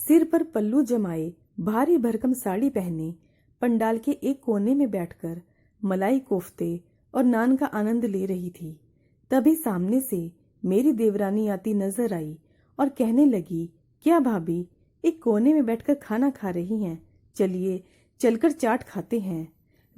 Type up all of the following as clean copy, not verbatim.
सिर पर पल्लू जमाए, भारी भरकम साड़ी पहने, पंडाल के एक कोने में बैठकर मलाई कोफ्ते और नान का आनंद ले रही थी। तभी सामने से मेरी देवरानी आती नजर आई और कहने लगी, क्या भाभी, एक कोने में बैठकर खाना खा रही हैं? चलिए चलकर चाट खाते हैं।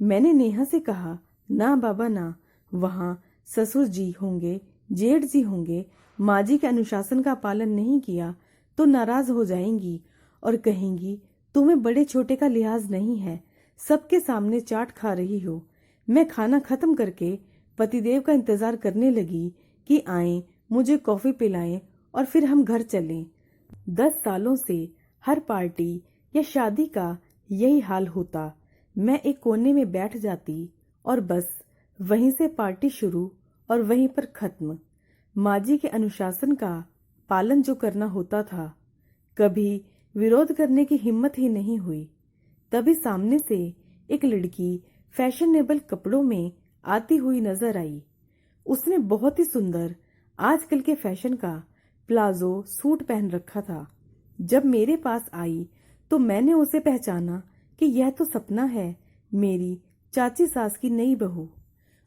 मैंने नेहा से कहा, ना बाबा ना, वहाँ ससुर जी होंगे, जेठ जी होंगे, माँ जी के अनुशासन का पालन नहीं किया तो नाराज हो जाएंगी और कहेंगी तुम्हें बड़े छोटे का लिहाज नहीं है, सबके सामने चाट खा रही हो। मैं खाना खत्म करके पतिदेव का इंतजार करने लगी कि आए, मुझे कॉफी पिलाएं और फिर हम घर चलें। 10 सालों से हर पार्टी या शादी का यही हाल होता। मैं एक कोने में बैठ जाती और बस वहीं से पार्टी शुरू और वहीं पर खत्म। माँ जी के अनुशासन का पालन जो करना होता था, कभी विरोध करने की हिम्मत ही नहीं हुई। तभी सामने से एक लड़की फैशनेबल कपड़ों में आती हुई नजर आई। उसने बहुत ही सुंदर आजकल के फैशन का प्लाजो सूट पहन रखा था। जब मेरे पास आई तो मैंने उसे पहचाना कि यह तो सपना है, मेरी चाची सास की नई बहू।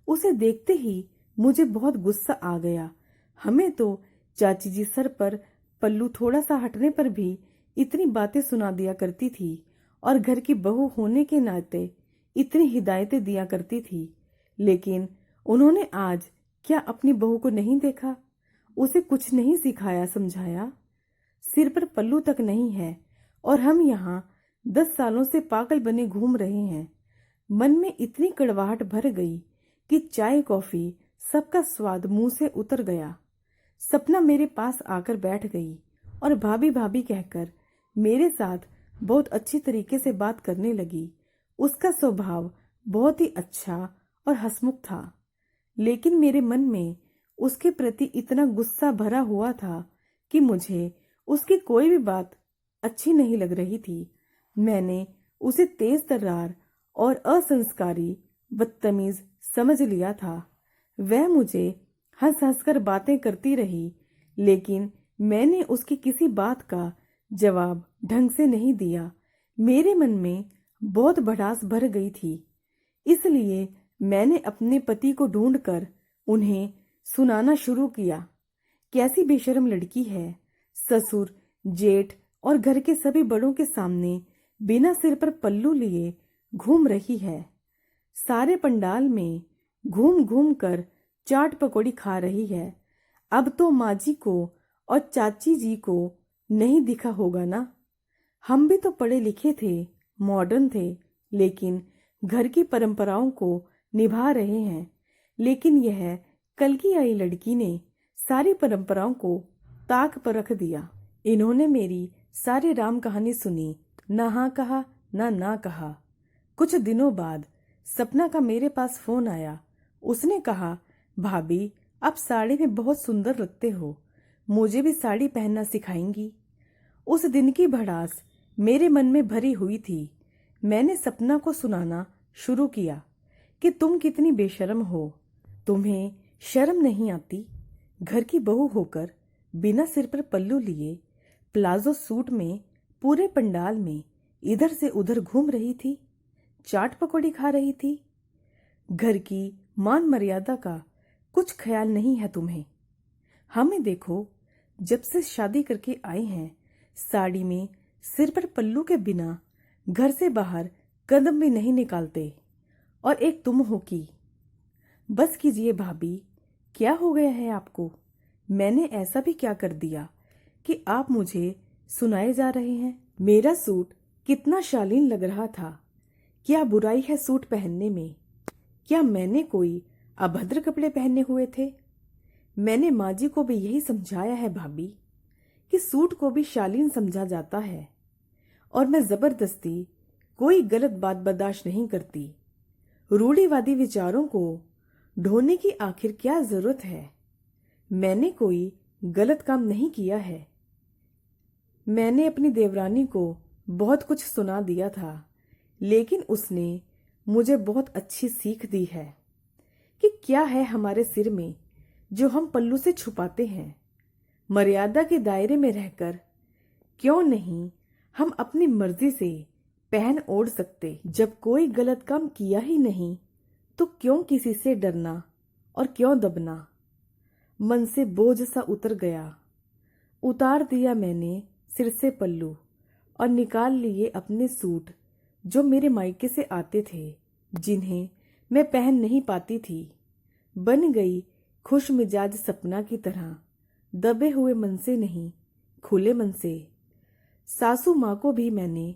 उसे देखते ही मुझे बहुत गुस्सा आ गया। हमें तो चाची जी सर पर पल्लू थोड़ा सा हटने पर भी इतनी बातें सुना दिया करती थी और घर की बहू होने के नाते इतनी हिदायतें दिया करती थी। लेकिन उन्होंने आज क्या अपनी बहू को नहीं देखा? उसे कुछ नहीं सिखाया समझाया? सिर पर पल्लू तक नहीं है और हम यहाँ 10 सालों से पागल बने घूम रहे हैं। मन में इतनी कड़वाहट भर गई कि चाय कॉफी सबका स्वाद मुंह से उतर गया। सपना मेरे पास आकर बैठ गई और भाभी भाभी कहकर मेरे साथ बहुत अच्छी तरीके से बात करने लगी। उसका स्वभाव बहुत ही अच्छा और हंसमुख था, लेकिन मेरे मन में उसके प्रति इतना गुस्सा भरा हुआ था कि मुझे उसकी कोई भी बात अच्छी नहीं लग रही थी। मैंने उसे तेज तर्रार और असंस्कारी बदतमीज समझ लिया था। वह मुझे हंस हंस कर बातें करती रही, लेकिन मैंने उसकी किसी बात का जवाब ढंग से नहीं दिया। मेरे मन में बहुत भड़ास भर गई थी, इसलिए मैंने अपने पति को ढूंढकर उन्हें सुनाना शुरू किया। कैसी बेशर्म लड़की है, ससुर, जेठ और घर के सभी बड़ों के सामने बिना सिर पर पल्लू लिए घूम रही है। सारे पंडाल में घूम घूम कर चाट पकौड़ी खा रही है। अब तो माँ जी को और चाची जी को नहीं दिखा होगा ना? हम भी तो पढ़े लिखे थे, मॉडर्न थे, लेकिन घर की परंपराओं को निभा रहे हैं। लेकिन यह कल की आई लड़की ने सारी परंपराओं को ताक पर रख दिया। इन्होंने मेरी सारी राम कहानी सुनी, ना हाँ कहा ना कहा। कुछ दिनों बाद सपना का मेरे पास फोन आया। उसने कहा, भाभी आप साड़ी में बहुत सुंदर लगते हो, मुझे भी साड़ी पहनना सिखाएंगी? उस दिन की भड़ास मेरे मन में भरी हुई थी। मैंने सपना को सुनाना शुरू किया कि तुम कितनी बेशर्म हो, तुम्हें शर्म नहीं आती? घर की बहू होकर बिना सिर पर पल्लू लिए प्लाजो सूट में पूरे पंडाल में इधर से उधर घूम रही थी, चाट पकौड़ी खा रही थी। घर की मान मर्यादा का कुछ ख्याल नहीं है तुम्हें? हमें देखो, जब से शादी करके आए हैं, साड़ी में सिर पर पल्लू के बिना घर से बाहर कदम भी नहीं निकालते, और एक तुम हो कि। बस कीजिए भाभी, क्या हो गया है आपको? मैंने ऐसा भी क्या कर दिया कि आप मुझे सुनाए जा रहे हैं? मेरा सूट कितना शालीन लग रहा था, क्या बुराई है सूट पहनने में? क्या मैंने कोई अभद्र कपड़े पहने हुए थे? मैंने माँ जी को भी यही समझाया है भाभी कि सूट को भी शालीन समझा जाता है, और मैं जबरदस्ती कोई गलत बात बर्दाश्त नहीं करती। रूढ़िवादी विचारों को ढोने की आखिर क्या जरूरत है? मैंने कोई गलत काम नहीं किया है। मैंने अपनी देवरानी को बहुत कुछ सुना दिया था, लेकिन उसने मुझे बहुत अच्छी सीख दी है कि क्या है हमारे सिर में जो हम पल्लू से छुपाते हैं। मर्यादा के दायरे में रहकर क्यों नहीं हम अपनी मर्जी से पहन ओढ़ सकते। जब कोई गलत काम किया ही नहीं तो क्यों किसी से डरना और क्यों दबना। मन से बोझ सा उतर गया। उतार दिया मैंने सिर से पल्लू और निकाल लिए अपने सूट जो मेरे मायके से आते थे, जिन्हें मैं पहन नहीं पाती थी। बन गई खुश मिजाज सपना की तरह, दबे हुए मन से नहीं, खुले मन से। सासू माँ को भी मैंने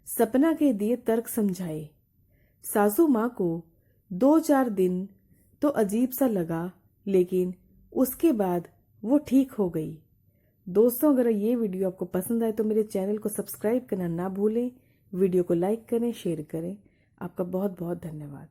सपना के दिए तर्क समझाए। सासू माँ को 2-4 दिन तो अजीब सा लगा, लेकिन उसके बाद वो ठीक हो गई। दोस्तों, अगर ये वीडियो आपको पसंद आए तो मेरे चैनल को सब्सक्राइब करना ना भूलें। वीडियो को लाइक करें, शेयर करें। आपका बहुत बहुत धन्यवाद।